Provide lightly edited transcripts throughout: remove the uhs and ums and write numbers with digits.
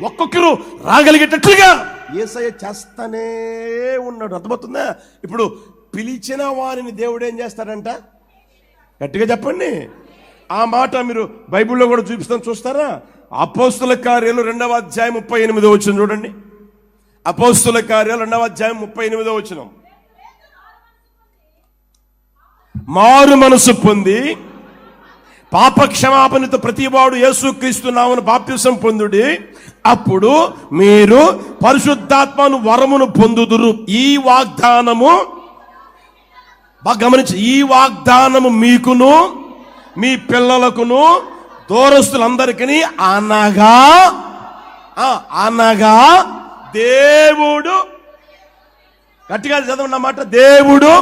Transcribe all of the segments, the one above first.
ఒక్కొక్కరు రాగలిగేటట్లుగా యేసయ్య చేస్తానే ఉన్నాడు. అర్థమవుతుందా? ఇప్పుడు పిలిచిన వారిని దేవుడు ఏం చేస్తాడంట? గట్టిగా చెప్పండి. ఆ మాట మీరు బైబిల్లో కూడా చూపిస్తాను, చూస్తారా? అపోస్తుల కార్యాలు 2వ అధ్యాయం 38వ వచనం చూడండి. అపోస్తుల కార్యాలు 2వ అధ్యాయం 38వ వచనం. మారు మనసు పొంది పాప క్షమాపణతో ప్రతివాడు యేసుక్రీస్తు నామమున బాప్తిసం పొందుడి, అప్పుడు మీరు పరిశుద్ధాత్మను వరమును పొందుదురు. ఈ వాగ్దానము బాగా గమనించి, ఈ వాగ్దానము మీకును మీ పిల్లలకును దూరస్తులందరికీ అనగా దేవుడు, గట్టిగా చదవండి అన్నమాట, దేవుడు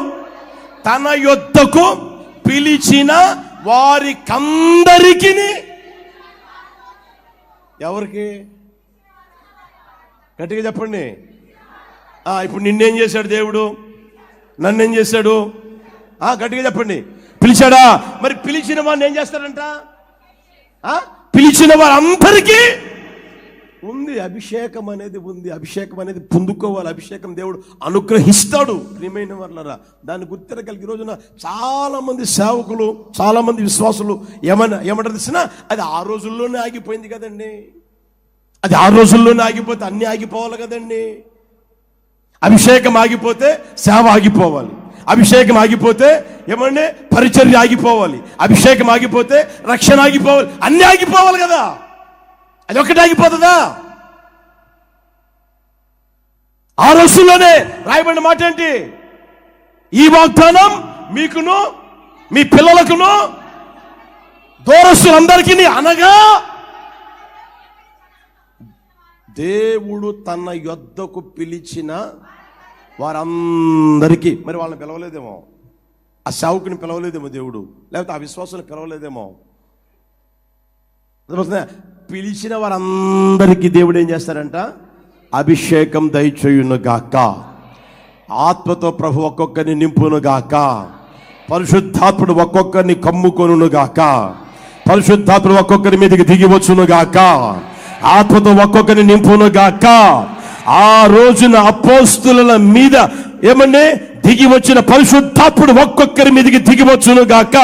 తన యొద్దకు పిలిచిన వారికందరికీ. ఎవరికి? గట్టిగా చెప్పండి. ఇప్పుడు నిన్నేం చేశాడు దేవుడు? నన్నేం చేశాడు? గట్టిగా చెప్పండి. పిలిచాడా? మరి పిలిచిన వాడిని ఏం చేస్తాడంట? పిలిచిన వారందరికీ ఉంది అభిషేకం అనేది ఉంది. అభిషేకం అనేది పొందుకోవాలి. అభిషేకం దేవుడు అనుగ్రహిస్తాడు. ప్రియమైన వాళ్ళరా, దాన్ని గుర్తిరగలిగి రోజున చాలా మంది సేవకులు, చాలా మంది విశ్వాసులు ఏమంటారు తెలిసినా, అది ఆ రోజుల్లోనే ఆగిపోయింది కదండి. అది ఆ రోజుల్లోనే ఆగిపోతే అన్ని ఆగిపోవాలి కదండి. అభిషేకం ఆగిపోతే సేవ ఆగిపోవాలి. అభిషేకం ఆగిపోతే ఏమండి పరిచర్య ఆగిపోవాలి. అభిషేకం ఆగిపోతే రక్షణ ఆగిపోవాలి. అన్ని ఆగిపోవాలి కదా. అది ఒక్కటి ఆగిపోతుందా? ఆ రోజుల్లోనే రాయబడిన మాట ఏంటి? ఈ వాగ్దానం మీకును మీ పిల్లలకును దూరస్తులందరికీ అనగా దేవుడు తన యొద్దకు పిలిచిన వారందరికీ. మరి వాళ్ళని పిలవలేదేమో, ఆ సేవకుని పిలవలేదేమో దేవుడు, లేకపోతే ఆ విశ్వాసాన్ని పిలవలేదేమో. పిలిచిన వారందరికీ దేవుడు ఏం చేస్తారంట? అభిషేకం దయచేయును గాక, ఆత్మతో ప్రభు ఒక్కొక్కరిని నింపును గాక, పరిశుద్ధాత్ముడు ఒక్కొక్కరిని కమ్ముకొనును గాక, పరిశుద్ధాత్ముడు ఒక్కొక్కరి మీదకి దిగివచ్చును గాక, ఆత్మతో ఒక్కొక్కరిని నింపును గాక. ఆ రోజున అపోస్తుల మీద ఏమండి దిగి వచ్చిన పరిశుద్ధాత్ముడు ఒక్కొక్కరి మీదకి దిగివచ్చును గాక,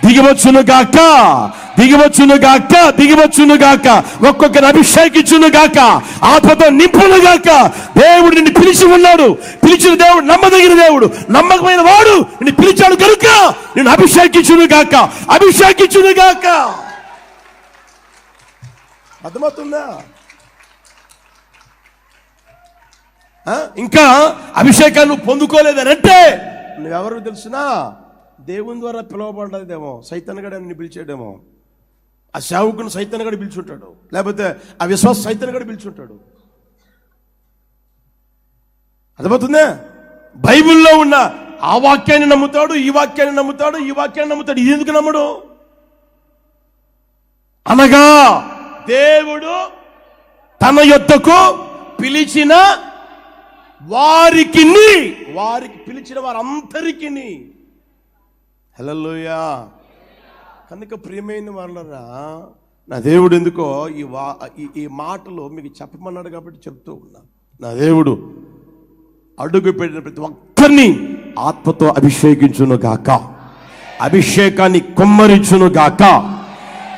దిగివచ్చును గాక, దిగివచ్చును గాక, దిగివచ్చును గాక, ఒక్కొక్కరిని అభిషేకించును గాక, ఆత్మతో నింపును గాక. దేవుడు నిన్ను పిలిచి ఉన్నాడు. పిలిచిన దేవుడు నమ్మదగిన దేవుడు. నమ్మకమైన వాడు నిన్ను పిలిచాడు కనుక నిన్ను అభిషేకించును గాక, అభిషేకించును గాక. అర్థమవుతుందా? ఇంకా అభిషేకాన్ని పొందుకోలేదనంటే నువ్వెవరు తెలుసునా? దేవుని ద్వారా పిలువబడలేదేమో, సైతాన్గాడు నిన్ను పిలిచాడేమో. ఆ సేవకుని సైతాన్గాడు పిలిచుంటాడు, లేకపోతే ఆ విశ్వాస సైతాన్గాడు పిలిచుంటాడు. అర్థమవుతుందా? బైబిల్లో ఉన్న ఆ వాక్యాన్ని నమ్ముతాడు, ఈ వాక్యాన్ని నమ్ముతాడు, ఈ వాక్యాన్ని నమ్ముతాడు. ఇది ఎందుకు నమ్మడు? అనగా దేవుడు తన యొద్దకు పిలిచిన వారికి పిలిచిన వారందరికీ. హల్లెలూయా. కనుక ప్రియమైన వాళ్ళరా, నా దేవుడు ఎందుకో ఈ మాటలు మీకు చెప్పమన్నాడు కాబట్టి చెప్తూ ఉన్నా. నా దేవుడు అడుగు పెట్టిన ప్రతి ఒక్కరిని ఆత్మతో అభిషేకించును గాక, అభిషేకాన్ని కుమ్మరించును గాక,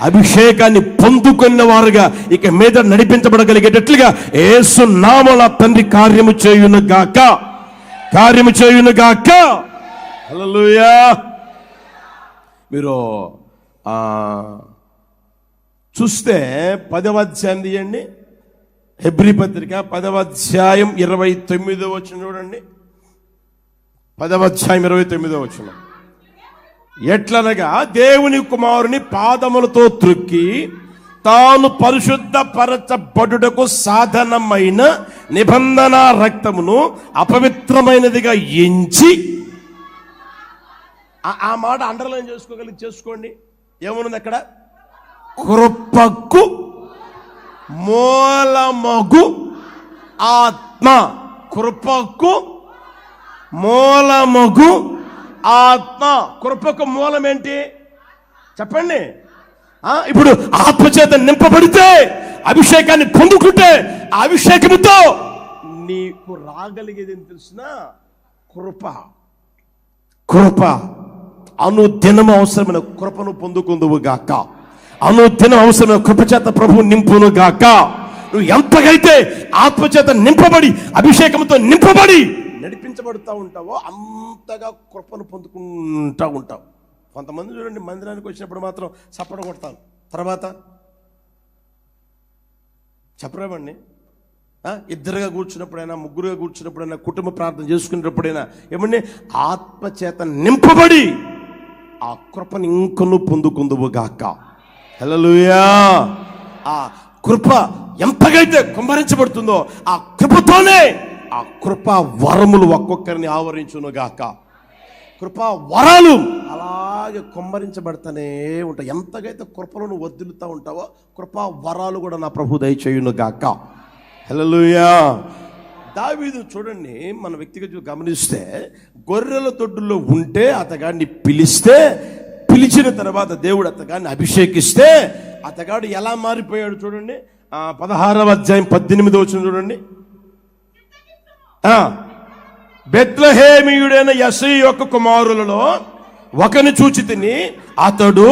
అభిషేకాన్ని పొందుకున్న వారుగా ఇక మీద నడిపించబడగలిగేటట్లుగా యేసు నామమున తండ్రి కార్యము చేయును గాక, కార్యము చేయును గాక. హల్లెలూయా. మీరు చూస్తే 10వ అధ్యాయం తీయండి, హెబ్రీ పత్రిక 10వ అధ్యాయం 29వ వచనం చూడండి. 10వ అధ్యాయం 29వ వచనం. ఎట్లనగా దేవుని కుమారుని పాదములతో త్రొక్కి తాను పరిశుద్ధ పరచబడుటకు సాధనమైన నిబంధన రక్తమును అపవిత్రమైనదిగా ఎంచి. ఆ మాట అండర్లైన్ చేసుకోండి. ఏమనుంది అక్కడ? కృపకు మూలమగు ఆత్మ. కృపకు మూలమగు ఆత్మ. కృపకు మూలం ఏంటి చెప్పండి? ఇప్పుడు ఆత్మచేత నింపబడితే అభిషేకాన్ని పొందుకుంటే ఆ అభిషేకంతో నీకు రాగలిగేది ఏం తెలిసిన కృప. కృప అనుదినం అవసరమైన కృపను పొందుకుందువు గాక. అనుదినం అవసరమైన కృపచేత ప్రభు నింపును గాక. నువ్వు ఎంతగైతే ఆత్మచేత నింపబడి అభిషేకంతో నింపబడి నడిపించబడుతూ ఉంటావో అంతగా కృపను పొందుకుంటూ ఉంటావు. కొంతమంది చూడండి, మందిరానికి వచ్చినప్పుడు మాత్రం చప్పట కొడతాను, తర్వాత చెప్పరేమండి. ఇద్దరుగా కూర్చున్నప్పుడైనా, ముగ్గురుగా కూర్చున్నప్పుడైనా, కుటుంబ ప్రార్థన చేసుకునేటప్పుడైనా ఏమండి ఆత్మచేత నింపబడి ఆ కృపను ఇంకను పొందుకుందువు గాక. హల్లెలూయా. ఆ కృప ఎంతగైతే కుమ్మరించబడుతుందో ఆ కృపతోనే ఆ కృపా వరములు ఒక్కొక్కరిని ఆవరించును గాక. కృపా వరాలు అలాగే కుమ్మరించబడతానే ఉంటాయి. ఎంతగైతే కృపలను వదులుతూ ఉంటావో కృపా వరాలు కూడా నా ప్రభు దయచేయును గాక. హల్లెలూయా. దావీదు చూడండి, మన వ్యక్తిగత గమనిస్తే గొర్రెల దొడ్డులో ఉంటే అతగాడిని పిలిచిన తర్వాత దేవుడు అతగాడిని అభిషేకిస్తే అతగాడు ఎలా మారిపోయాడు చూడండి. 16వ అధ్యాయం 18వ వచనం చూడండి. బెత్లెహేమీయుడైన యెసీ యొక్క కుమారులలో ఒకని చూచి తిని అతడు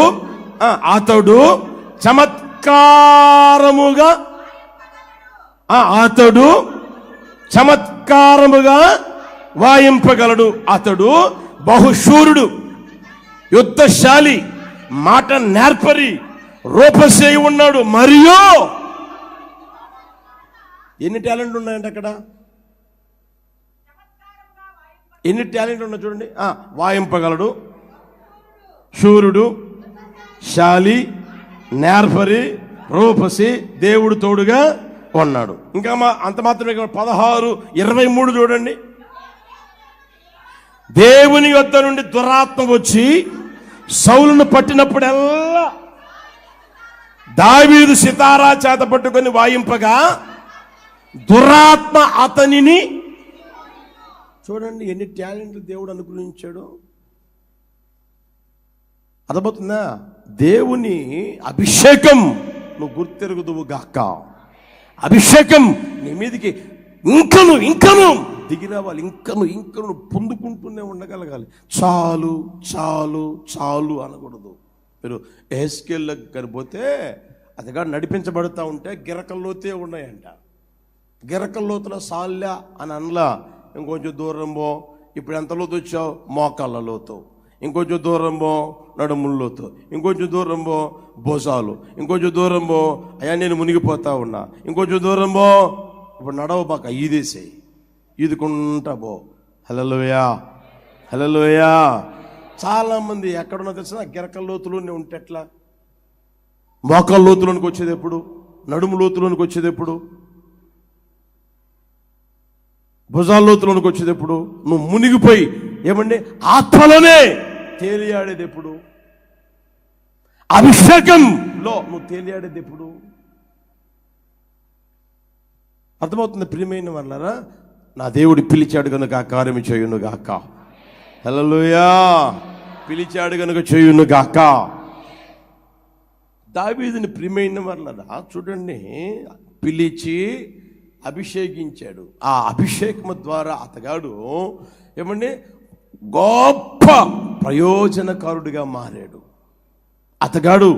చమత్కారముగా వాయింపగలడు. అతడు బహుశూరుడు, యుద్ధశాలి, మాట నేర్పరి, రూపసేయి ఉన్నాడు. మరియు ఎన్ని టాలెంట్ ఉన్నాయంటే అక్కడ ఎన్ని టాలెంట్ ఉన్నా చూడండి. వాయింపగలడు, శూరుడు, శాలి, నేర్పరి, రూపసి, దేవుడు తోడుగా ఉన్నాడు. ఇంకా అంత మాత్రమే 16:23 చూడండి. దేవుని యొద్ద నుండి దురాత్మ వచ్చి సౌలును పట్టినప్పుడల్లా దావీదు సితారా చేత పట్టుకొని వాయింపగా దురాత్మ అతనిని, చూడండి ఎన్ని టాలెంట్లు దేవుడు అనుగ్రహించాడు. అర్థమవుతుందా? దేవుని అభిషేకం నువ్వు గుర్తెరుగుదువు గాక. అభిషేకం నీ మీదికి ఇంకను దిగి రావాలి. ఇంకను పొందుకుంటూనే ఉండగలగాలి. చాలు చాలు చాలు అనకూడదు. మీరు ఎహెజ్కేలుకి కనిపోతే అదిగా నడిపించబడుతూ ఉంటే గిరకల్లోతే ఉన్నాయంట. గిరకల్లోతులో సాల్యా అని అనలా. ఇంకొంచెం దూరం పో, ఇప్పుడు ఎంత లోతు వచ్చావు, మోకాళ్ళ లోతు. ఇంకొంచెం దూరం పో, నడుముల లోతు. ఇంకొంచెం దూరం పో, భుజాలు. ఇంకొంచెం దూరం పో, అయ్యా నేను మునిగిపోతా ఉన్నా. ఇంకొంచెం దూరం పో, ఇప్పుడు నడవబాక, ఈదేసేయి, ఈదుకుంటా పో. హల్లెలూయా, హల్లెలూయా. చాలా మంది ఎక్కడున్నా తెలిసిన గిరకల లోతులోనే ఉంటే ఎట్లా? మోకాళ్ళ లోతులోనికి వచ్చేది ఎప్పుడు? నడుము లోతులోనికి వచ్చేది ఎప్పుడు? భుజాల లోతులోనికి వచ్చేది ఎప్పుడు? నువ్వు మునిగిపోయి ఏమండి ఆత్మలోనే తేలియాడేది ఎప్పుడు? అభిషేకంలో నువ్వు తేలియాడేది ఎప్పుడు? అర్థమవుతుంది ప్రియమైన వాళ్ళారా? నా దేవుడు పిలిచాడు కనుక ఆ కార్యం చేయును గాక. హల్లెలూయా. పిలిచాడు కనుక చేయును గాక. దావీదుని ప్రియమైన వాళ్ళారా చూడండి, పిలిచి అభిషేకించాడు. ఆ అభిషేకము ద్వారా అతగాడు ఏమండి గొప్ప ప్రయోజనకారుడిగా మారాడు. అతగాడు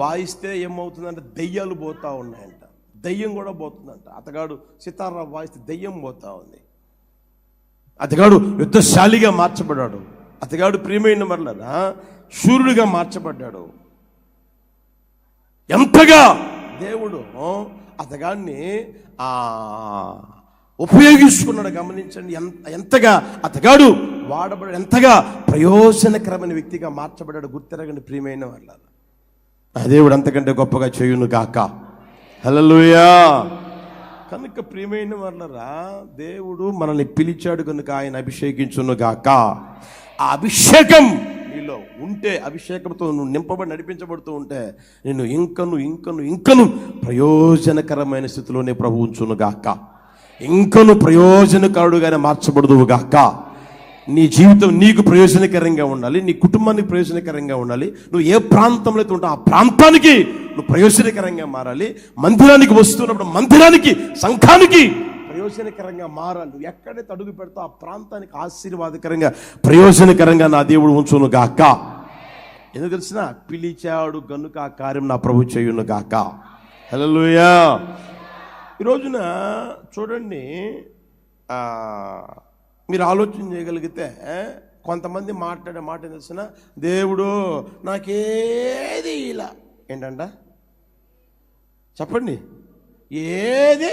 వాయిస్తే ఏమవుతుందంటే దెయ్యాలు పోతా ఉన్నాయంట, దెయ్యం కూడా పోతుందంట. అతగాడు సితారా వాయిస్తే దెయ్యం పోతా ఉంది. అతగాడు యుద్ధశాలిగా మార్చబడ్డాడు. అతగాడు ప్రియమైన మరలరా శూరుడిగా మార్చబడ్డాడు. ఎంతగా దేవుడు అతగాడిని ఉపయోగించుకున్నాడు గమనించండి. ఎంతగా అతగాడు వాడబడ్డాడు, ఎంతగా ప్రయోజనకరమైన వ్యక్తిగా మార్చబడ్డాడు. గుర్తెరగండి ప్రియమైన వాళ్ళ, ఆ దేవుడు అంతకంటే గొప్పగా చేయును గాక. హల్లెలూయా. కనుక ప్రియమైన వాళ్ళరా దేవుడు మనల్ని పిలిచాడు కనుక ఆయన అభిషేకించును గాక. ఆ అభిషేకం నీలో ఉంటే, అభిషేకంతో నువ్వు నింపబడి నడిపించబడుతూ ఉంటే నేను ఇంకను ప్రయోజనకరమైన స్థితిలోనే ప్రభు ఉంచును గాక. ఇంకను ప్రయోజనకారుడుగానే మార్చబడుదువు గాక. నీ జీవితం నీకు ప్రయోజనకరంగా ఉండాలి, నీ కుటుంబానికి ప్రయోజనకరంగా ఉండాలి. నువ్వు ఏ ప్రాంతంలో అయితే ఉంటావు ఆ ప్రాంతానికి నువ్వు ప్రయోజనకరంగా మారాలి. మందిరానికి వస్తున్నప్పుడు మందిరానికి, సంఘానికి ప్రయోజనకరంగా మారాలి. నువ్వు ఎక్కడైతే అడుగు పెడతావు ఆ ప్రాంతానికి ఆశీర్వాదకరంగా, ప్రయోజనకరంగా నా దేవుడు ఉంచును గాక. ఎందుకు తెలిసిన? పిలిచాడు గనుక ఆ కార్యం నా ప్రభు చేయును గాక. హల్లెలూయా. ఈ రోజున చూడండి, మీరు ఆలోచన చేయగలిగితే కొంతమంది మాట్లాడే మాట ఏం తెలిసిన? దేవుడు నాకేది ఇలా ఏంటంట చెప్పండి, ఏది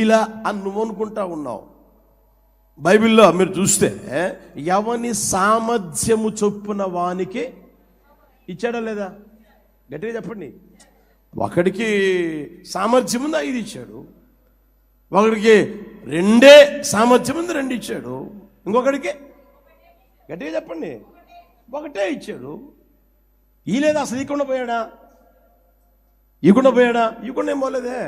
ఇలా అని నువ్వు అనుకుంటా ఉన్నావు. బైబిల్లో మీరు చూస్తే ఎవని సామర్థ్యము చొప్పున వానికి ఇచ్చాడా లేదా? గట్టిగా చెప్పండి. ఒకడికి సామర్థ్యం ఉంది 5 ఇచ్చాడు, ఒకడికి 2 సామర్థ్యం ఉంది 2 ఇచ్చాడు, ఇంకొకడికి గట్టిగా చెప్పండి 1 ఇచ్చాడు. ఈ లేదా అసలు ఇకుండా పోయాడా? ఇకుండా ఏం పోలేదే.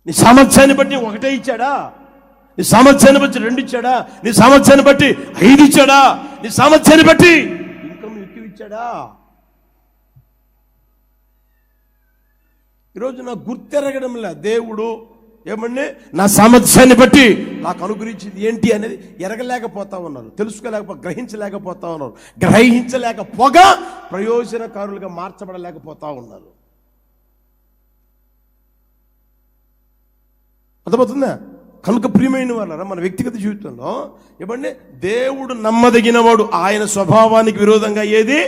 నీ సామర్థ్యాన్ని బట్టి 1 ఇచ్చాడా? నీ సామర్థ్యాన్ని బట్టి 2 ఇచ్చాడా? నీ సామర్థ్యాన్ని బట్టి 5 ఇచ్చాడా? నీ సామర్థ్యాన్ని బట్టి ఇంకా ఎక్కువ ఇచ్చాడా? ఈరోజు నాకు గుర్తెరగడం లే. దేవుడు ఏమండి నా సామర్థ్యాన్ని బట్టి నాకు అనుగ్రహించింది ఏంటి అనేది ఎరగలేకపోతా ఉన్నారు, గ్రహించలేకపోతా ఉన్నారు. గ్రహించలేకపోగా ప్రయోజనకారులుగా మార్చబడలేకపోతా ఉన్నారు. అర్థమవుతుందా? కనుక ప్రియమైన వాళ్ళరా, మన వ్యక్తిగత జీవితంలో ఏమండి దేవుడు నమ్మదగినవాడు. ఆయన స్వభావానికి విరోధంగా ఏది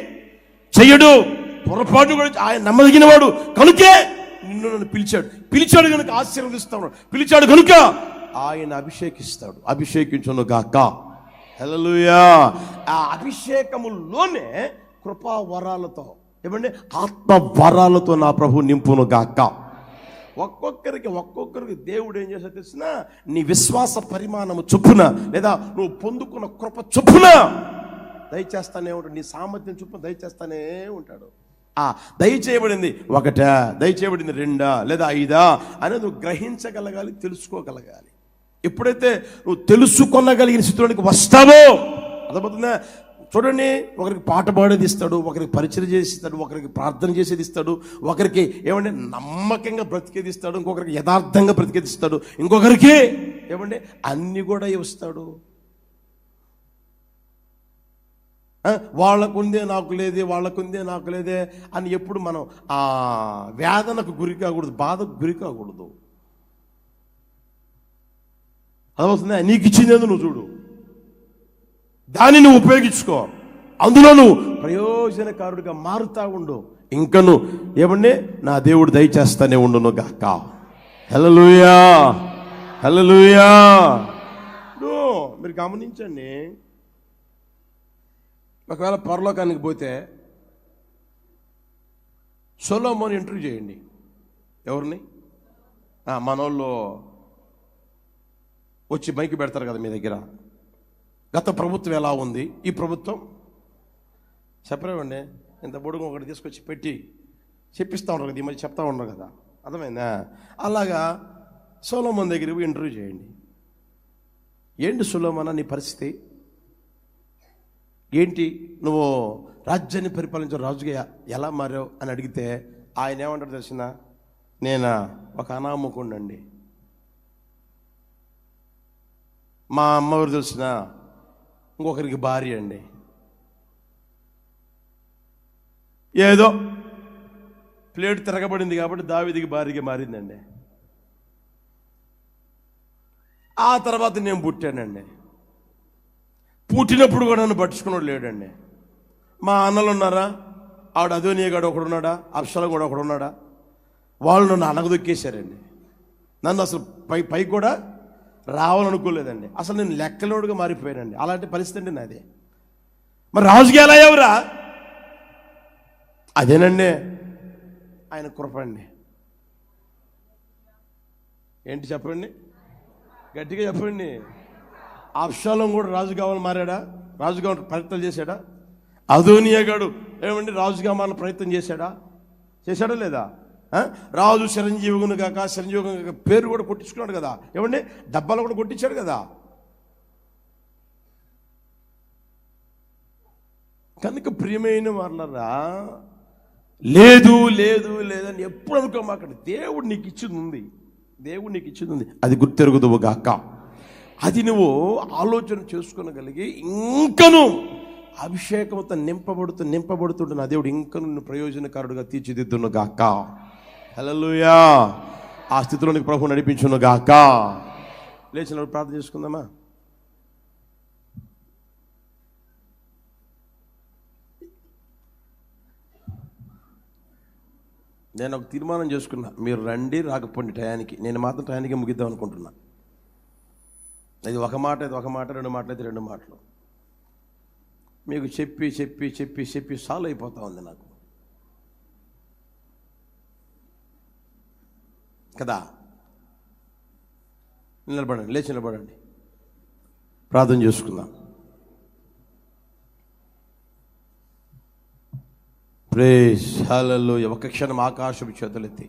చెయ్యడు, పొరపాటు కూడా. ఆయన నమ్మదగినవాడు కనుకే నిన్ను నన్ను పిలిచాడు కనుక ఆశీర్వదిస్తాడు, పిలిచాడు కనుక ఆయన అభిషేకిస్తాడు. అభిషేకించును గాక. హల్లెలూయా. ఆ అభిషేకములోనే కృపా వరాలతో ఏమండి ఆత్మ వరాలతో నా ప్రభు నింపును గాక. ఒక్కొక్కరికి దేవుడు ఏం చేస్తా తెలిసిన? నీ విశ్వాస పరిమాణము చొప్పున లేదా నువ్వు పొందుకున్న కృప చొప్పున దయచేస్తానే ఉంటాడు. నీ సామర్థ్యం చొప్పున దయచేస్తానే ఉంటాడు. దయచేయబడింది 1, దయచేయబడింది 2 లేదా 5 అనేది నువ్వు గ్రహించగలగాలి, తెలుసుకోగలగాలి. ఎప్పుడైతే నువ్వు తెలుసుకొనగలిగిన స్థితిలోనికి వస్తావో, అర్థమవుతుందా? చూడండి, ఒకరికి పాట పాడేది ఇస్తాడు, ఒకరికి పరిచయం చేసి ఇస్తాడు, ఒకరికి ప్రార్థన చేసేది ఇస్తాడు, ఒకరికి ఏమంటే నమ్మకంగా బ్రతికేది ఇస్తాడు, ఇంకొకరికి యథార్థంగా బ్రతికేది ఇస్తాడు, ఇంకొకరికి ఏమంటే అన్ని కూడా ఇస్తాడు. వాళ్ళకుందే నాకు లేదే, వాళ్ళకుందే నాకు లేదే అని ఎప్పుడు మనం ఆ వేదనకు గురి కాకూడదు, బాధకు గురి కాకూడదు. అదవుతుందా? నీకు ఇచ్చిందేదో నువ్వు చూడు, దాన్ని నువ్వు ఉపయోగించుకో, అందులో నువ్వు ప్రయోజనకారుడిగా మారుతా ఉండు. ఇంకను ఏమండి నా దేవుడు దయచేస్తానే ఉండును గాక. హల్లెలూయా, హల్లెలూయా. మీరు గమనించండి, ఒకవేళ పరలోకానికి పోతే సొలొమోను ఇంటర్వ్యూ చేయండి. ఎవరిని? మనోళ్ళు వచ్చి మైకి పెడతారు కదా మీ దగ్గర, గత ప్రభుత్వం ఎలా ఉంది, ఈ ప్రభుత్వం చెప్పలేవండి. ఇంత బొడుగు ఒకటి తీసుకొచ్చి పెట్టి చెప్పిస్తూ ఉంటారు కదా, ఈ మధ్య చెప్తా ఉండరు కదా, అర్థమైందా? అలాగా సొలొమోను దగ్గర ఇంటర్వ్యూ చేయండి. ఏంటి సొలొమోను నీ పరిస్థితి ఏంటి, నువ్వు రాజ్యాన్ని పరిపాలించే రాజుగా ఎలా మారావు అని అడిగితే ఆయన ఏమంటారు తెలిసిన? నేను ఒక అనామకుడినండి. మా అమ్మవారు తెలిసిన ఇంకొకరికి భార్య అండి. ఏదో ప్లేట్ తిరగబడింది కాబట్టి దావీదుకి భార్యగా మారిందండి. ఆ తర్వాత నేను పుట్టానండి. పుట్టినప్పుడు కూడా నన్ను పట్టించుకున్నాడు లేడండి. మా అన్నలు ఉన్నారా? ఆవిడ అదోనియాగాడు ఒకడున్నాడా, అబ్షాలోం కూడా ఒకడున్నాడా? వాళ్ళు నన్ను అనగదొక్కేశారండి. నన్ను అసలు పై కూడా రావాలనుకోలేదండి. అసలు నేను లెక్కలోడుగా మారిపోయానండి. అలాంటి పరిస్థితి అండి నాది. మరి రాజుగా ఎలా ఎవరా? అదేనండి ఆయన కృప అండి. ఏంటి చెప్పండి, గట్టిగా చెప్పండి. అబ్షాలోం కూడా రాజు కావాలని మారాడా? రాజు కావాలని ప్రయత్నం చేశాడా? అదోనియాగాడు ఏమండి రాజుగా మారాలని ప్రయత్నం చేశాడా లేదా? రాజు చిరంజీవుని కాక పేరు కూడా కొట్టించుకున్నాడు కదా, ఏమండి డబ్బాలు కూడా కొట్టించాడు కదా. కనుక ప్రియమైన వాళ్ళరా, లేదు లేదు లేదని ఎప్పుడు అనుకోమాకండి. దేవుడు నీకు ఇచ్చింది ఉంది, దేవుడు నీకు ఇచ్చింది ఉంది, అది గుర్తెరుగుదువు గాక. అది నువ్వు ఆలోచన చేసుకునగలిగి ఇంకను అభిషేకంతో నింపబడుతుంటున్న దేవుడు ఇంకను నిన్ను ప్రయోజనకారుడుగా తీర్చిదిద్దును గాక. హల్లెలూయా. ఆ స్థితిలోనికి ప్రభు నడిపించును గాక. లేచినప్పుడు ప్రార్థన చేసుకుందామా? నేను ఒక తీర్మానం చేసుకున్నా, మీరు రండి రాకపోండి టయానికి, నేను మాత్రం టయానికి ముగిద్దాం అనుకుంటున్నా. ఇది ఒక మాట, ఇది ఒక మాట, 2 మాటలు అయితే 2 మాటలు. మీకు చెప్పి చెప్పి చెప్పి చెప్పి సాల్వ్ అయిపోతా ఉంది నాకు కదా. నిలబడండి, లేచి నిలబడండి, ప్రార్థన చేసుకుందాం. ప్రైజ్ హల్లెలూయా. ఒక క్షణం ఆకాశపు చేతులెత్తి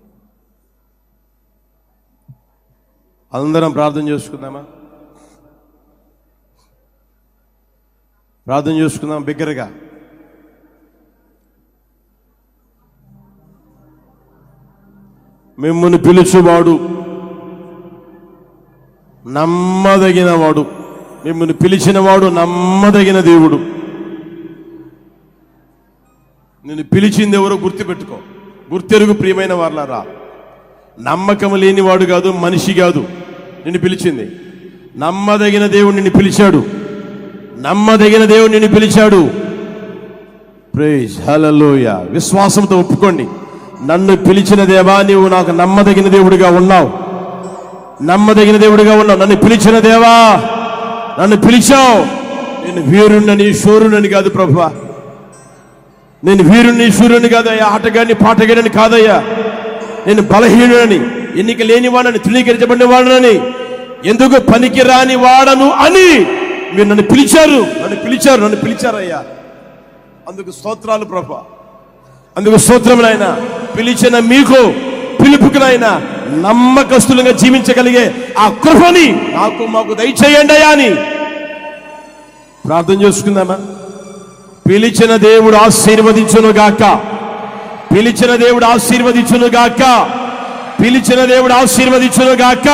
అందరం ప్రార్థన చేసుకుందామా? ప్రార్థన చేసుకుందాం బిగ్గరగా. మిమ్మల్ని పిలుచువాడు నమ్మదగిన వాడు, మిమ్మల్ని పిలిచినవాడు నమ్మదగిన దేవుడు. నిన్ను పిలిచింది ఎవరో గుర్తుపెట్టుకో, గుర్తెరుగు. ప్రియమైన వాళ్ళారా, నమ్మకం లేనివాడు కాదు, మనిషి కాదు నిన్ను పిలిచింది. నమ్మదగిన దేవుడు నిన్ను పిలిచాడు, నమ్మదగిన దేవుడు నిన్ను పిలిచాడు. ప్రైజ్ హల్లెలూయా. విశ్వాసంతో ఒప్పుకోండి, నన్ను పిలిచిన దేవా, నీవు నాకు నమ్మదగిన దేవుడిగా ఉన్నావు, నమ్మదగిన దేవుడిగా ఉన్నావు. నన్ను పిలిచిన దేవా, నన్ను పిలిచావు. నేను వీరుణ్ణని శూరుణ్ణని కాదు ప్రభువా, నేను వీరుణ్ణి శూరుని కాదయ్యా, ఆటగాడిని పాటగాడిని కాదయ్యా, నేను బలహీనుడని, ఎన్నిక లేనివాడని, తృణీకరించబడిన వాడనని, ఎందుకు పనికి రాని వాడను అని మీరు నన్ను పిలిచారు, నన్ను పిలిచారయ్యా. అందుకు స్తోత్రాలు ప్రభా, అందుకు స్తోత్రములైనా. పిలిచిన మీకు, పిలుపుకునైనా నమ్మకస్తులుగా జీవించగలిగే ఆ కృపని నాకు మాకు దయచేయండి అయ్యా అని ప్రార్థన చేసుకుందామా? పిలిచిన దేవుడు ఆశీర్వదించును గాక, పిలిచిన దేవుడు ఆశీర్వదించును గాక, పిలిచిన దేవుడు ఆశీర్వదించును గాక.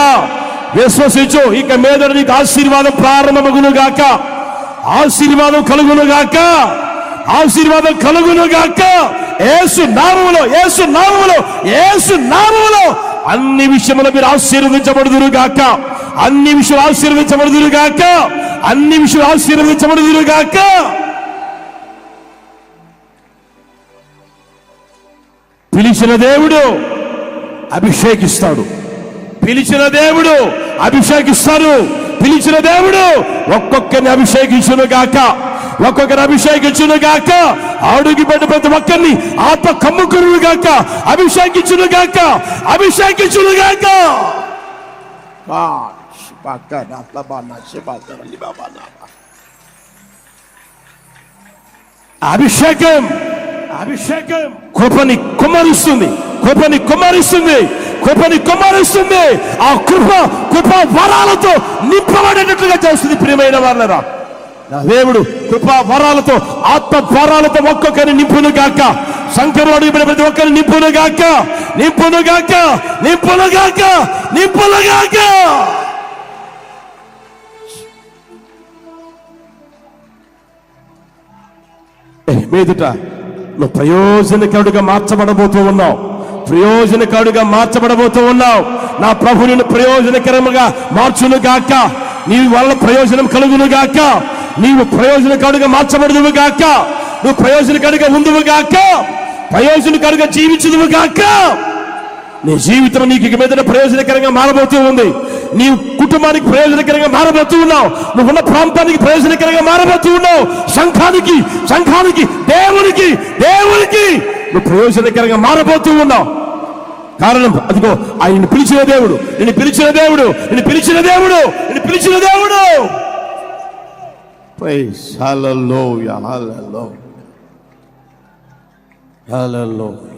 విశ్వసించు, ఇక మీద నీకు ఆశీర్వాదం ప్రారంభమగును గాక, ఆశీర్వాదం కలుగును గాక, ఆశీర్వాదం కలుగును గాక. యేసు నామములో, యేసు నామములో, యేసు నామములో అన్ని విషయములు మీరు ఆశీర్వదించబడుదురు గాక, అన్ని విషయాలు ఆశీర్వదించబడుదురు గాక, అన్ని విషయాలు ఆశీర్వదించబడుదురు గాక. పిలిచిన దేవుడు అభిషేకిస్తాడు, పిలిచిన దేవుడు అభిషేకిస్తాడు, పిలిచిన దేవుడు ఒక్కొక్కరిని అభిషేకించును గాక, ఒక్కొక్కరిని అభిషేకించును గాక. అడుగు పెట్ట ప్రతి ఒక్కరిని ఆత్మ కమ్ముకును గాక, అభిషేకించును గాక, అభిషేకించును గాక. అభిషేకం, అభిషేకం కృపని కుమ్మరిస్తుంది, కృపని కుమ్మరిస్తుంది, కృపని కుమ్మరిస్తుంది. ఆ కృప వరాలతో నింపబడేటట్లుగా చేస్తుంది. ప్రియమైన వాళ్ళరా, నా దేవుడు కృపా వరాలతో, ఆత్మ వరాలతో ఒక్కొక్కరిని నింపును గాక, సంఖ్యలో అడుగుపడే ప్రతి ఒక్కరిని నింపును గాక, నింపును గాక, నింపును గాక, నింపును గాక. మీదుట నువ్వు ప్రయోజనకారుడిగా మార్చబడబోతూ ఉన్నావు, ప్రయోజనకారుడిగా మార్చబడబోతూ ఉన్నావు. నా ప్రభు నిన్ను ప్రయోజనకరముగా మార్చును గాక, నీ వల్ల ప్రయోజనం కలుగును గాక, నీవు ప్రయోజనకారుడిగా మార్చబడుదువు గాక, నువ్వు ప్రయోజనకారుడిగా ఉందువు గాక, ప్రయోజనకారుడిగా జీవించుదువు గాక. నీ జీవితం నీకు ఇక మీద ప్రయోజనకరంగా మారబోతూ ఉంది. నీ కుటుంబానికి ప్రయోజనకరంగా మారబోతూ ఉన్నావు, నువ్వున్న ప్రాంతానికి ప్రయోజనకరంగా మారబోతూ ఉన్నావు. సంఘానికి, దేవునికి నువ్వు ప్రయోజనకరంగా మారబోతూ ఉన్నావు. కారణం అదిగో, ఆయన పిలిచిన దేవుడు, నిన్ను పిలిచిన దేవుడు, నిన్ను పిలిచిన దేవుడు, నిన్ను పిలిచిన దేవుడు. ప్రైజ్ హల్లెలూయా, హల్లెలూయా, హల్లెలూయా.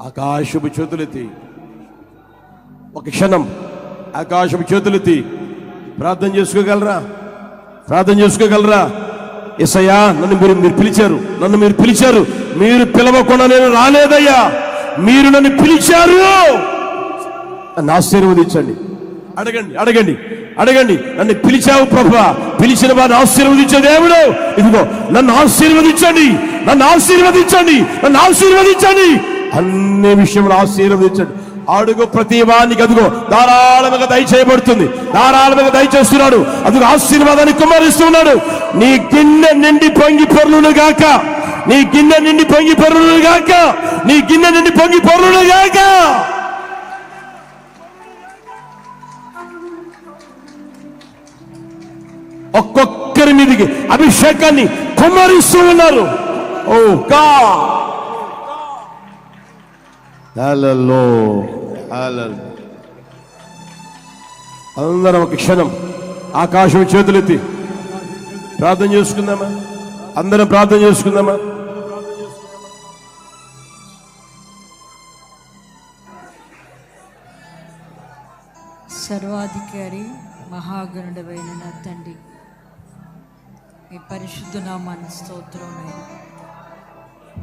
ఆకాశపు చేతులెత్తి ఒక క్షణం, ఆకాశపు చేతులెత్తి ప్రార్థన చేసుకోగలరా? ప్రార్థన చేసుకోగలరా? యేసయ్యా నన్ను మీరు పిలిచారు, మీరు పిలవకుండా నేను రాలేదయ్యా, మీరు నన్ను పిలిచారు, నన్ను ఆశీర్వదించండి. అడగండి. నన్ను పిలిచావు ప్రభువా, పిలిచిన వారిని ఆశీర్వదించే దేవుడు, ఇదిగో నన్ను ఆశీర్వదించండి, అన్ని విషయంలో ఆశీర్వదించండి. అడుగు ప్రతి వానికి అదిగో ధారాళముగా దయచేయబడుతుంది, ధారాళముగా దయచేస్తున్నాడు. అదిగో ఆశీర్వాదాన్ని కుమ్మరిస్తున్నాడు. నీ గిన్నె నిండి పొంగి పొర్లును గాక, నీ గిన్నె నిండి పొంగి పొర్లును గాక. ఒక్కొక్కరి మీదకి అభిషేకాన్ని కుమ్మరిస్తూ ఉన్నారు. ఓ గాడ్, అందరం ఒక క్షణం ఆకాశం చేతులెత్తి ప్రార్థన చేసుకుందామా? అందరం ప్రార్థన చేసుకుందామా? సర్వాధికారి మహాగణుడైన నా తండ్రి, మీ పరిశుద్ధ నామానికి స్తోత్రం.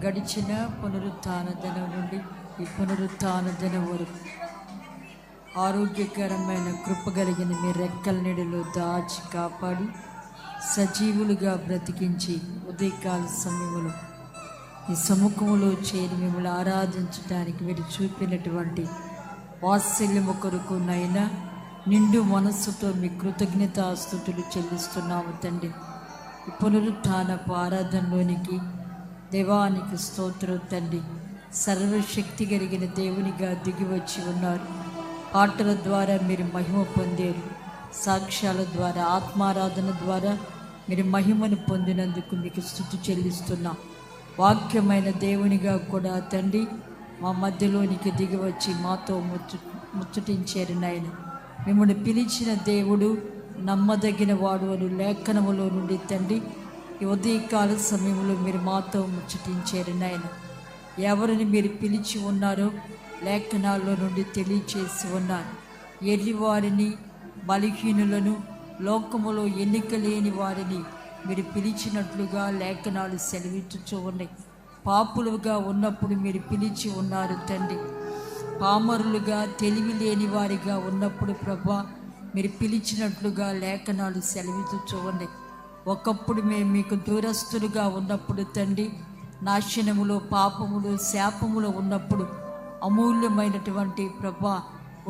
గడిచిన పునరుత్థాన దినం నుండి ఈ పునరుత్థాన దినం వరకు ఆరోగ్యకరమైన కృపగలిగిన మీ రెక్కల నీడలో దాచి కాపాడి సజీవులుగా బ్రతికించి ఉదయకాల సమయంలో ఈ సముఖంలో చేరి మిమ్మల్ని ఆరాధించడానికి మీరు చూపినటువంటి వాత్సల్యము కొరకు నైనా నిండు మనస్సుతో మీ కృతజ్ఞతాస్తుతులు చెల్లిస్తున్నాము తండ్రి. ఈ పునరుత్థానపు ఆరాధనలోనికి దేవానికి స్తోత్రం తండ్రి. సర్వశక్తి కలిగిన దేవునిగా దిగివచ్చి ఉన్నారు. పాటల ద్వారా మీరు మహిమ పొందారు, సాక్ష్యాల ద్వారా ఆత్మారాధన ద్వారా మీరు మహిమను పొందినందుకు మీకు స్తుతి చెల్లిస్తున్నాం. వాక్యమైన దేవునిగా కూడా తండ్రి మా మధ్యలోనికి దిగివచ్చి మాతో ముచ్చటించారు నాయన. మిమ్మల్ని పిలిచిన దేవుడు నమ్మదగిన వాడు అని లేఖనములో నుండి తండ్రి ఈ ఉదయకాల సమయంలో మీరు మాతో ముచ్చటించారు నాయన. ఎవరిని మీరు పిలిచి ఉన్నారో లేఖనాల్లో నుండి తెలియచేసి ఉన్నారు. ఎర్రివారిని, బలహీనులను, లోకములో ఎన్నిక లేని వారిని మీరు పిలిచినట్లుగా లేఖనాలు సెలవిచ్చుచూ ఉన్నాయి. పాపులుగా ఉన్నప్పుడు మీరు పిలిచి ఉన్నారు తండ్రి. పామరులుగా, తెలివి లేని వారిగా ఉన్నప్పుడు ప్రభా మీరు పిలిచినట్లుగా లేఖనాలు సెలవిచ్చుచూ ఉన్నాయి. ఒకప్పుడు మేము మీకు దూరస్తులుగా ఉన్నప్పుడు తండ్రి, నాశనములో, పాపములో, శాపములో ఉన్నప్పుడు అమూల్యమైనటువంటి ప్రభా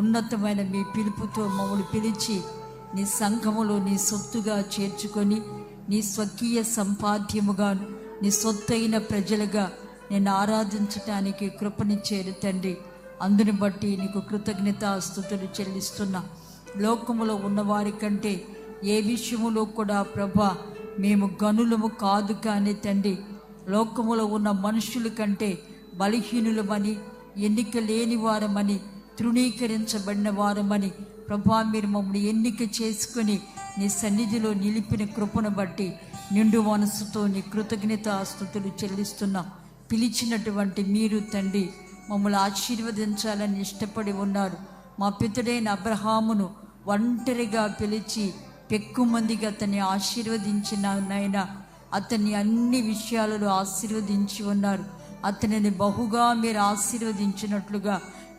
ఉన్నతమైన మీ పిలుపుతో మమ్మల్ని పిలిచి నీ సంఘములో నీ సొత్తుగా చేర్చుకొని నీ స్వకీయ సంపాద్యముగా నీ సొత్తైన ప్రజలుగా నేను ఆరాధించటానికి కృపనిచ్చేరు తండ్రి. అందుని బట్టి నీకు కృతజ్ఞతాస్తుతులు చెల్లిస్తున్నా. లోకములో ఉన్నవారి కంటే ఏ విషయములో కూడా ప్రభా మేము గనులము కాదు కానీ తండ్రి, లోకములో ఉన్న మనుషుల కంటే బలహీనులమని, ఎన్నిక లేని వారమని, తృణీకరించబడిన వారమని ప్రభా మీరు మమ్మల్ని ఎన్నిక చేసుకొని నీ సన్నిధిలో నిలిపిన కృపను బట్టి నిండు మనసుతో నీ కృతజ్ఞతాస్తుతులు చెల్లిస్తున్నా. పిలిచినటువంటి మీరు తండ్రి మమ్మల్ని ఆశీర్వదించాలని ఇష్టపడి ఉన్నారు. మా పితడైన అబ్రహామును ఒంటరిగా పిలిచి ఎక్కువమందిగా అతన్ని ఆశీర్వదించిన నాయన, అతన్ని అన్ని విషయాలలో ఆశీర్వదించి ఉన్నారు. అతనిని బహుగా మీరు ఆశీర్వదించినట్లుగా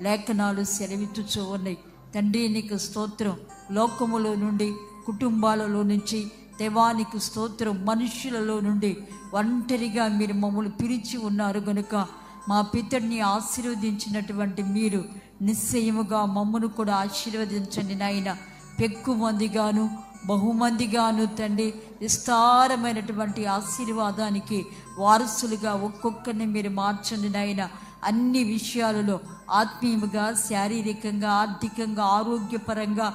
లేఖనాలు సెలవిచ్చుచూ ఉన్నాయి. తండ్రి నీకు స్తోత్రం. లోకములో నుండి, కుటుంబాలలో నుంచి దేవానికి స్తోత్రం. మనుష్యులలో నుండి ఒంటరిగా మీరు మమ్మల్ని పిలిచి ఉన్నారు గనుక మా పితడిని ఆశీర్వదించినటువంటి మీరు నిశ్చయముగా మమ్మను కూడా ఆశీర్వదించండి నాయన. పెక్కు మందిగాను, బహుమందిగాను తండ్రి విస్తారమైనటువంటి ఆశీర్వాదానికి వారసులుగా ఒక్కొక్కరిని మీరు మార్చండి నాయన. అన్ని విషయాలలో ఆత్మీయంగా, శారీరకంగా, ఆర్థికంగా, ఆరోగ్యపరంగా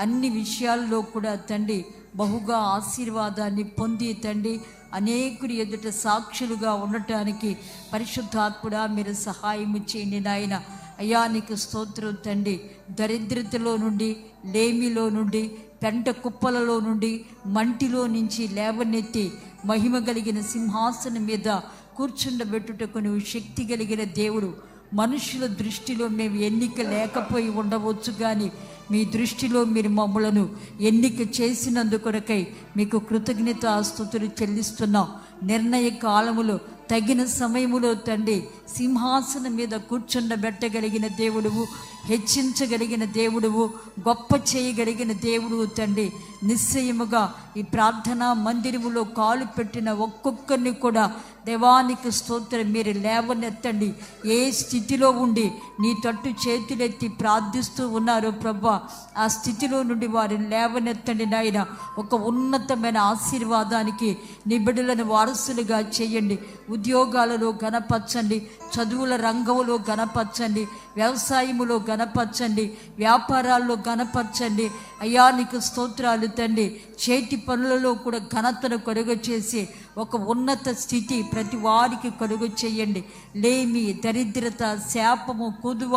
అన్ని విషయాల్లో కూడా తండ్రి బహుగా ఆశీర్వాదాన్ని పొంది తండ్రి అనేకుడి ఎదుట సాక్షులుగా ఉండటానికి పరిశుద్ధాత్ముడా మీరు సహాయము చేయండి నాయన. అయ్యా నీకు స్తోత్రం తండ్రి. దరిద్రతలో నుండి, లేమిలో నుండి, పెంట కుప్పలలో నుండి, మంటిలో నుంచి లేవనెత్తి మహిమ కలిగిన సింహాసనం మీద కూర్చుండబెట్టుటకు నువ్వు శక్తి కలిగిన దేవుడు. మనుషుల దృష్టిలో మేము ఎన్నిక లేకపోయి ఉండవచ్చు కానీ మీ దృష్టిలో మీరు మమ్మలను ఎన్నిక చేసినందుకొరకై మీకు కృతజ్ఞతాస్తుతులు చెల్లిస్తున్నాం. నిర్ణయ కాలములో తగిన సమయములో తండ్రి సింహాసనం మీద కూర్చుండబెట్టగలిగిన దేవుడువు, హెచ్చించగలిగిన దేవుడువు, గొప్ప చేయగలిగిన దేవుడువు తండ్రి. నిశ్చయముగా ఈ ప్రార్థనా మందిరములో కాలు పెట్టిన ఒక్కొక్కరిని కూడా దేవానికి స్తోత్రం మీరు లేవనెత్తండి. ఏ స్థితిలో ఉండి నీ తట్టు చేతులెత్తి ప్రార్థిస్తూ ఉన్నారో ప్రభా, ఆ స్థితిలో నుండి వారిని లేవనెత్తండి నాయన. ఒక ఉన్నతమైన ఆశీర్వాదానికి నీ బిడ్డలను వారసులుగా చేయండి. ఉద్యోగాలలో గణపరచండి, చదువుల రంగంలో గణపరచండి, వ్యవసాయములో గణపరచండి, వ్యాపారాల్లో గణపరచండి. అయ్యా నీకు స్తోత్రాలు తండ్రి. చేతి పనులలో కూడా ఘనతను కలుగ చేసి ఒక ఉన్నత స్థితి ప్రతి వారికి కలుగ చేయండి. లేమి, దరిద్రత, శాపము, కుదువ,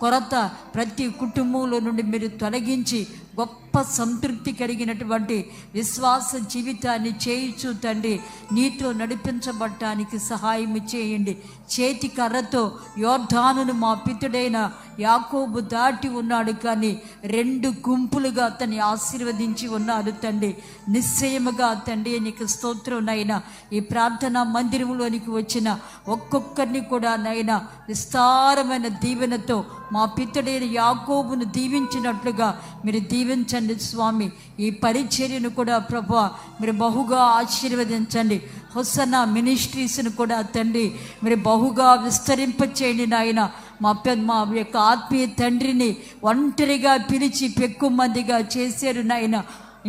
కొరత ప్రతి కుటుంబంలో నుండి మీరు తొలగించి గొప్ప సంతృప్తి కలిగినటువంటి విశ్వాస జీవితాన్ని చేయించు తండ్రి. నీతో నడిపించబడటానికి సహాయం చేయండి. చేతి కర్రతో యోర్దానును మా పితుడైన యాకోబు దాటి ఉన్నాడు, కానీ 2 గుంపులుగా అతన్ని ఆశీర్వదించి ఉన్నాడు తండ్రి. నిశ్చయముగా తండ్రి నీకు స్తోత్రం నైనా. ఈ ప్రార్థనా మందిరంలోనికి వచ్చిన ఒక్కొక్కరిని కూడా నైనా విస్తారమైన దీవెనతో మా పితుడైన యాకోబును దీవించినట్లుగా మీరు దీవించండి స్వామి. ఈ పరిచర్యను కూడా ప్రభువా మీరు బహుగా ఆశీర్వదించండి. హొసన్నా మినిస్ట్రీస్ను కూడా తండ్రి మీరు బహుగా విస్తరింపచేయండి నాయన. మా యొక్క ఆత్మీయ తండ్రిని ఒంటరిగా పిలిచి పెక్కుమందిగా చేశారు నాయన.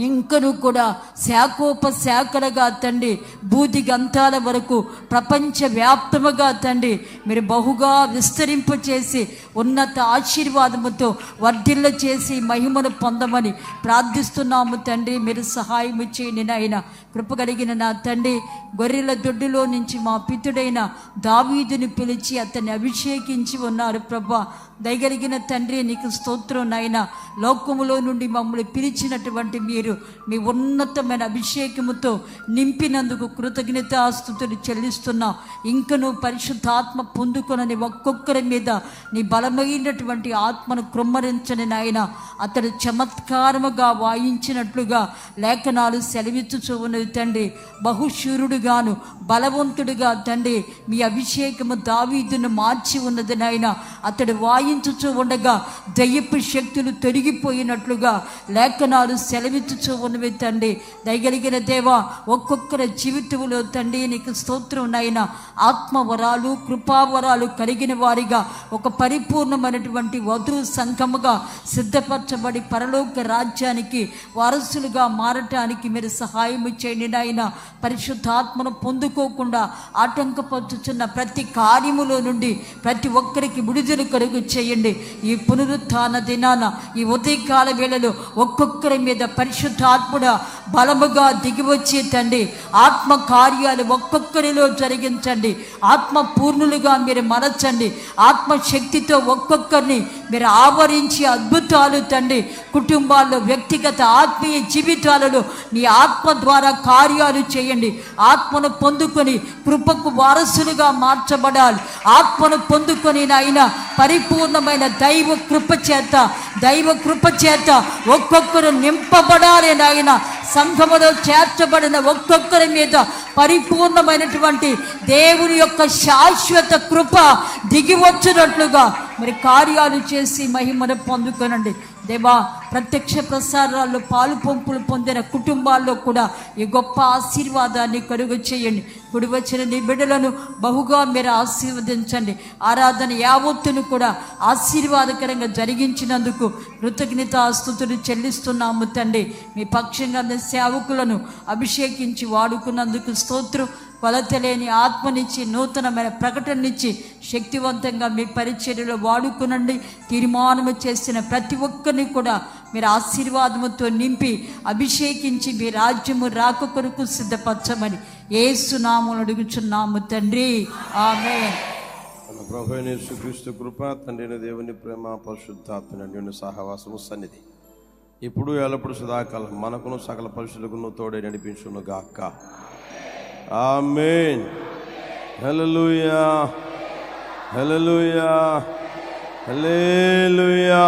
ఇంకను కూడా శాఖోపశాఖలుగా తండ్రి బూది గంతాల వరకు ప్రపంచవ్యాప్తముగా తండ్రి మీరు బహుగా విస్తరింపచేసి ఉన్నత ఆశీర్వాదముతో వర్ధిల్ల చేసి మహిమను పొందమని ప్రార్థిస్తున్నాము తండ్రి. మీరు సహాయం చేయండి నాయన. కృప కలిగిన నా తండ్రి, గొర్రెల దొడ్డిలో నుంచి మా పితుడైన దావీదుని పిలిచి అతన్ని అభిషేకించి ఉన్నారు ప్రభా. దయగలిగిన తండ్రి నీకు స్తోత్రం నాయన. లోకములో నుండి మమ్మల్ని పిలిచినటువంటి మీరు మీ ఉన్నతమైన అభిషేకముతో నింపినందుకు కృతజ్ఞతాస్తుతులు చెల్లిస్తున్నాం. ఇంకను పరిశుద్ధాత్మ పొందుకొనని ఒక్కొక్కరి మీద నీ బలమైనటువంటి ఆత్మను కృమ్మరించని నాయన. అతడు చమత్కారముగా వాయించినట్లుగా లేఖనాలు సెలవిచ్చుచూ ఉన్నది తండ్రి. బహుశూరుడుగాను బలవంతుడుగా తండ్రి మీ అభిషేకము దావీదును మార్చి ఉన్నది నాయన. అతడు వాయించుచూ ఉండగా దయ్యపు శక్తులు తొలగిపోయినట్లుగా లేఖనాలు సెలవిచ్చుచూ ఉన్నవి తండ్రి. దయగలిగిన దేవా, ఒక్కొక్కరి జీవితంలో తండ్రి నీకు స్తోత్రం నాయన. ఆత్మవరాలు, కృపావరాలు కలిగిన వారిగా ఒక పరిపూర్ణమైనటువంటి వధువు సంఘముగా సిద్ధపరచబడి పరలోక రాజ్యానికి వారసులుగా మారటానికి మీరు సహాయం చేయండి నాయన. పరిశుద్ధాత్మను పొందుకోకుండా ఆటంకపరుచుచున్న ప్రతి కార్యములో నుండి ప్రతి ఒక్కరికి విడుదల కలుగు చేయండి. ఈ పునరుత్థాన దినాన ఈ ఉదయకాల వేళలో ఒక్కొక్కరి మీద పరిశుద్ధాత్ముడ బలముగా దిగివచ్చి తండ్రి ఆత్మ కార్యాలు ఒక్కొక్కరిలో జరిగించండి. ఆత్మ పూర్ణులుగా మీరు మలచండి. ఆత్మశక్తితో ఒక్కొక్కరిని మీరు ఆవరించి అద్భుతాలు తండ్రి కుటుంబాల్లో, వ్యక్తిగత ఆత్మీయ జీవితాలలో నీ ఆత్మ ద్వారా కార్యాలు చేయండి. ఆత్మను పొందుకొని కృపకు వారసులుగా మార్చబడాలి. ఆత్మను పొందుకొని నాయన పరిపూర్ణమైన దైవ కృప చేత ఒక్కొక్కరు నింపబడాలి నాయన. సంఘములో చేర్చబడిన ఒక్కొక్కరి మీద పరిపూర్ణమైనటువంటి దేవుని యొక్క శాశ్వత కృప దిగివచ్చినట్లుగా మరి కార్యాలు చేసి మహిమను పొందుకొనండి దేవా. ప్రత్యక్ష ప్రసారాల్లో పాలు పంపులు పొందిన కుటుంబాల్లో కూడా ఈ గొప్ప ఆశీర్వాదాన్ని కలుగ చేయండి. కుడి వచ్చిన నీ బిడ్డలను బహుగా మీరు ఆశీర్వదించండి. ఆరాధన యావత్తును కూడా ఆశీర్వాదకరంగా జరిగించినందుకు కృతజ్ఞతాస్తుతులు చెల్లిస్తున్నాము తండ్రి. మీ పక్షంగా సేవకులను అభిషేకించి వాడుకున్నందుకు స్తోత్రం. కొలతలేని ఆత్మనిచ్చి నూతనమైన ప్రకటననిచ్చి శక్తివంతంగా మీ పరిచర్యలో వాడుకునండి. తీర్మానము చేసిన ప్రతి ఒక్కరిని కూడా మీరు ఆశీర్వాదముతో నింపి అభిషేకించి మీ రాజ్యము రాక కొరకు సిద్ధపరచమని యేసు నామములో అడుగుచున్నాము తండ్రి, ఆమేన్. ప్రభువైన యేసుక్రీస్తు కృప, తండ్రి దేవుని ప్రేమ, పరిశుద్ధాత్మ అన్యోన్య సహవాసము సన్నిధి ఇప్పుడు ఎల్లప్పుడు సదాకాలం మనకును సకల పరిశుద్ధులకును తోడే నడిపించును గాక. ఆమేన్. హల్లెలూయా, హల్లెలూయా, హల్లెలూయా.